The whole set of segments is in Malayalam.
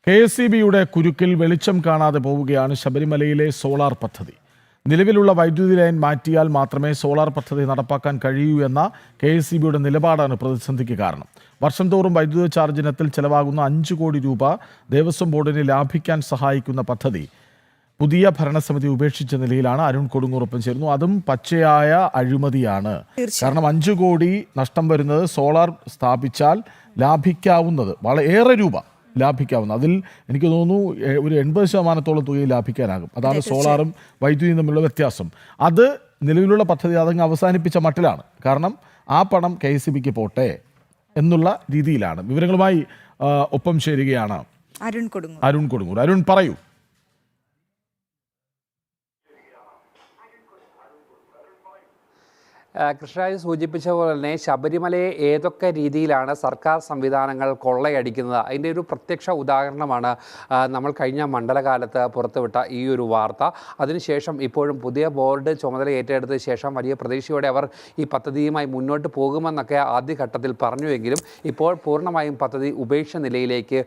KSEBയുടെ കുരുക്കിൽ വെളിച്ചം കാണാതെ പോവുകയാണ് ശബരിമലയിലെ സോളാർ പദ്ധതി. നിലവിലുള്ള വൈദ്യുതി ലൈൻ മാറ്റിയാൽ മാത്രമേ സോളാർ പദ്ധതി നടപ്പാക്കാൻ കഴിയൂ എന്ന KSEBയുടെ നിലപാടാണ് പ്രതിസന്ധിക്ക് കാരണം. വർഷം തോറും വൈദ്യുത ചാർജ് ഇനത്തിൽ ചെലവാകുന്ന 5 കോടി രൂപ ദേവസ്വം ബോർഡിനെ ലാഭിക്കാൻ സഹായിക്കുന്ന പദ്ധതി പുതിയ ഭരണസമിതി ഉപേക്ഷിച്ച നിലയിലാണ്. അരുൺ കൊടുങ്ങൂറൊപ്പം ചേരുന്നു. അതും പച്ചയായ അഴിമതിയാണ്. കാരണം 5 കോടി നഷ്ടം വരുന്നത് സോളാർ സ്ഥാപിച്ചാൽ ലാഭിക്കാവുന്നത് വളരെയേറെ രൂപ ലാഭിക്കാവുന്ന, അതിൽ എനിക്ക് തോന്നുന്നു ഒരു 80% തുകയിൽ ലാഭിക്കാനാകും. അതാണ് സോളാറും വൈദ്യുതിയും തമ്മിലുള്ള വ്യത്യാസം. അത് നിലവിലുള്ള പദ്ധതി അതങ്ങ് അവസാനിപ്പിച്ച മട്ടിലാണ്. കാരണം ആ പണം KSEBക്ക് പോട്ടെ എന്നുള്ള രീതിയിലാണ്. വിവരങ്ങളുമായി ഒപ്പം ചേരുകയാണ് അരുൺ കൊടുങ്ങൂർ. അരുൺ പറയൂ. കൃഷ്ണരാജ് സൂചിപ്പിച്ച പോലെ തന്നെ ശബരിമലയെ ഏതൊക്കെ രീതിയിലാണ് സർക്കാർ സംവിധാനങ്ങൾ കൊള്ളയടിക്കുന്നത് അതിൻ്റെ ഒരു പ്രത്യക്ഷ ഉദാഹരണമാണ് നമ്മൾ കഴിഞ്ഞ മണ്ഡലകാലത്ത് പുറത്തുവിട്ട ഈ ഒരു വാർത്ത. അതിനുശേഷം ഇപ്പോഴും പുതിയ ബോർഡ് ചുമതല ഏറ്റെടുത്ത ശേഷം വലിയ പ്രതീക്ഷയോടെ അവർ ഈ പദ്ധതിയുമായി മുന്നോട്ട് പോകുമെന്നൊക്കെ ആദ്യഘട്ടത്തിൽ പറഞ്ഞുവെങ്കിലും ഇപ്പോൾ പൂർണ്ണമായും പദ്ധതി ഉപേക്ഷ നിലയിലേക്ക്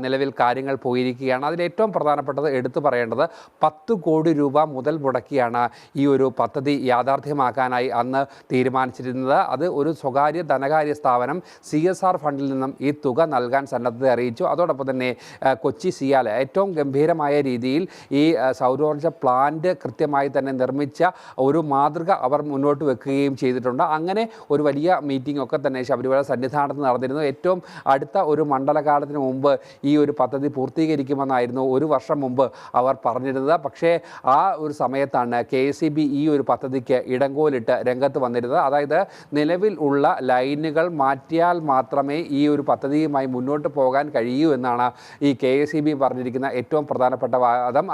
നിലവിൽ കാര്യങ്ങൾ പോയിരിക്കുകയാണ്. അതിലേറ്റവും പ്രധാനപ്പെട്ടത് എടുത്തു പറയേണ്ടത് 10 കോടി രൂപ മുതൽ മുടക്കിയാണ് ഈ ഒരു പദ്ധതി യാഥാർത്ഥ്യമാക്കാനായി അന്ന് തീരുമാനിച്ചിരുന്നത്. അത് ഒരു സ്വകാര്യ ധനകാര്യ സ്ഥാപനം CSR ഫണ്ടിൽ നിന്നും ഈ തുക നൽകാൻ സന്നദ്ധത അറിയിച്ചു. അതോടൊപ്പം തന്നെ കൊച്ചി സിയാൽ ഏറ്റവും ഗംഭീരമായ രീതിയിൽ ഈ സൗരോർജ്ജ പ്ലാന്റ് കൃത്യമായി തന്നെ നിർമ്മിച്ച ഒരു മാതൃക അവർ മുന്നോട്ട് വെക്കുകയും ചെയ്തിട്ടുണ്ട്. അങ്ങനെ ഒരു വലിയ മീറ്റിംഗ് ഒക്കെ തന്നെ ശബരിമല സന്നിധാനത്ത് നടന്നിരുന്നു. ഏറ്റവും അടുത്ത ഒരു മണ്ഡലകാലത്തിന് മുമ്പ് ഈ ഒരു പദ്ധതി പൂർത്തീകരിക്കുമെന്നായിരുന്നു ഒരു വർഷം മുമ്പ് അവർ പറഞ്ഞിരുന്നത്. പക്ഷേ ആ ഒരു സമയത്താണ് KSEB ഈ ഒരു പദ്ധതിക്ക് ഇടങ്കോലിട്ട് രംഗത്ത് വന്നിരുന്നത്. അതായത് നിലവിൽ ഉള്ള ലൈനുകൾ മാറ്റിയാൽ മാത്രമേ ഈ ഒരു പദ്ധതിയുമായി മുന്നോട്ട് പോകാൻ കഴിയൂ എന്നാണ് ഈ KSEB പറഞ്ഞിരിക്കുന്ന ഏറ്റവും പ്രധാനപ്പെട്ട വാദം.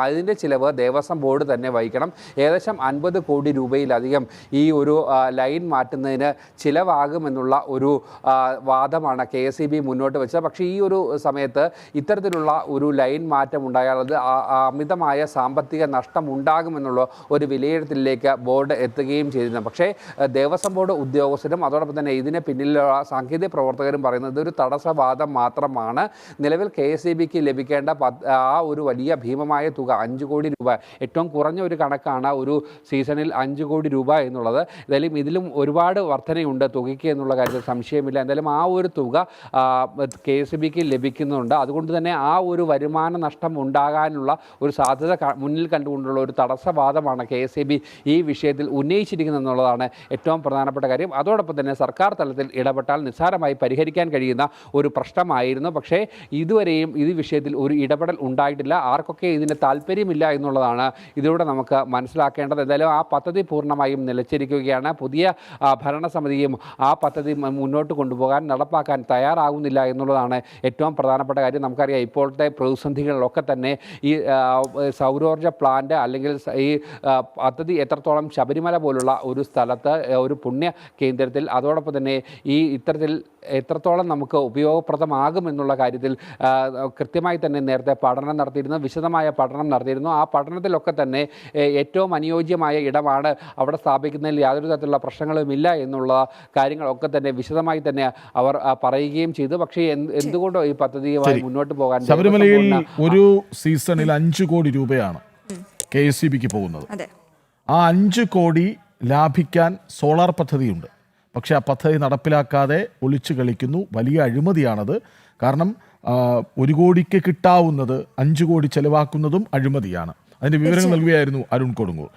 അതിൻ്റെ ചിലവ് ദേവസ്വം ബോർഡ് തന്നെ വഹിക്കണം. ഏകദേശം 50 കോടി രൂപയിലധികം ഈ ഒരു ലൈൻ മാറ്റുന്നതിന് ചിലവാകുമെന്നുള്ള ഒരു വാദമാണ് KSEB മുന്നോട്ട് വെച്ചത്. പക്ഷേ ഈ ഒരു സമയത്ത് ഇത്തരത്തിലുള്ള ഒരു ലൈൻ മാറ്റം ഉണ്ടായാൽ അത് അമിതമായ സാമ്പത്തിക നഷ്ടം ഉണ്ടാകുമെന്നുള്ള ഒരു വിലയിരുത്തലിലേക്ക് ബോർഡ് എത്തുകയും ചെയ്തിരുന്നു. പക്ഷേ ദേവസ്വം ബോർഡ് ഉദ്യോഗസ്ഥരും അതോടൊപ്പം തന്നെ ഇതിന് പിന്നിലുള്ള സാങ്കേതിക പ്രവർത്തകരും പറയുന്നത് ഒരു തടസ്സവാദം മാത്രമാണ്. നിലവിൽ KSEBക്ക് ലഭിക്കേണ്ട ആ ഒരു വലിയ ഭീമമായ തുക 5 കോടി രൂപ, ഏറ്റവും കുറഞ്ഞ ഒരു കണക്കാണ് ഒരു സീസണിൽ 5 കോടി രൂപ എന്നുള്ളത്. എന്തായാലും ഇതിലും ഒരുപാട് വർധനയുണ്ട് തുകയ്ക്ക് എന്നുള്ള കാര്യത്തിൽ സംശയമില്ല. എന്തായാലും ആ ഒരു തുക KSEBക്ക് ലഭിക്കുന്നുണ്ട്. അതുകൊണ്ട് തന്നെ ആ ഒരു വരുമാന നഷ്ടം ഉണ്ടാകാനുള്ള ഒരു സാധ്യത മുന്നിൽ കണ്ടുകൊണ്ടുള്ള ഒരു തടസ്സവാദമാണ് KSEB ഈ വിഷയത്തിൽ ഉന്നയിച്ചിരിക്കുന്നത് എന്നുള്ളതാണ് ഏറ്റവും പ്രധാനപ്പെട്ട കാര്യം. അതോടൊപ്പം തന്നെ സർക്കാർ തലത്തിൽ ഇടപെട്ടാൽ നിസ്സാരമായി പരിഹരിക്കാൻ കഴിയുന്ന ഒരു പ്രശ്നമായിരുന്നു. പക്ഷേ ഇതുവരെയും ഈ വിഷയത്തിൽ ഒരു ഇടപെടൽ ഉണ്ടായിട്ടില്ല. ആർക്കൊക്കെ ഇതിന് താല്പര്യമില്ല എന്നുള്ളതാണ് ഇതിലൂടെ നമുക്ക് മനസ്സിലാക്കേണ്ടത്. എന്തായാലും ആ പദ്ധതി പൂർണ്ണമായും നിലച്ചിരിക്കുകയാണ്. പുതിയ ഭരണസമിതിയും ആ പദ്ധതി മുന്നോട്ട് കൊണ്ടുപോകാൻ നടപ്പാക്കാൻ തയ്യാറാകുന്നില്ല എന്നുള്ളതാണ് ഏറ്റവും പ്രധാനപ്പെട്ട കാര്യം. നമുക്കറിയാം ഇപ്പോഴത്തെ പ്രതിസന്ധികളിലൊക്കെ തന്നെ ഈ സൗരോർജ്ജ പ്ലാന്റ് അല്ലെങ്കിൽ ഈ പദ്ധതി എത്രത്തോളം ശബരിമല പോലുള്ള ഒരു സ്ഥലത്ത് ഒരു പുണ്യ കേന്ദ്രത്തിൽ അതോടൊപ്പം തന്നെ ഈ ഇത്തരത്തിൽ എത്രത്തോളം നമുക്ക് ഉപയോഗപ്രദമാകുമെന്നുള്ള കാര്യത്തിൽ കൃത്യമായി തന്നെ നേരത്തെ പഠനം നടത്തിയിരുന്നു, വിശദമായ പഠനം നടത്തിയിരുന്നു. ആ പഠനത്തിലൊക്കെ തന്നെ ഏറ്റവും അനുയോജ്യമായ ഇടമാണ്, അവിടെ സ്ഥാപിക്കുന്നതിൽ യാതൊരു തരത്തിലുള്ള പ്രശ്നങ്ങളുമില്ല എന്നുള്ള കാര്യങ്ങളൊക്കെ തന്നെ വിശദമായി തന്നെ അവർ പറയുകയും ചെയ്തു. പക്ഷേ എന്തുകൊണ്ടോ ഈ പദ്ധതിയുമായി മുന്നോട്ട് പോകാൻ ശബരിമലയിൽ ഒരു സീസണിൽ 5 കോടി രൂപയാണ് KSEBക്ക് പോകുന്നത്. ആ 5 കോടി ലാഭിക്കാൻ സോളാർ പദ്ധതിയുണ്ട്. പക്ഷേ ആ പദ്ധതി നടപ്പിലാക്കാതെ ഒളിച്ചു കളിക്കുന്നു. വലിയ അഴിമതിയാണത്. കാരണം 1 കോടിക്ക് കിട്ടാവുന്നത് 5 കോടി ചെലവാക്കുന്നതും അഴിമതിയാണ്. അതിൻ്റെ വിവരങ്ങൾ നൽകുകയായിരുന്നു അരുൺ കൊടുങ്ങൂർ.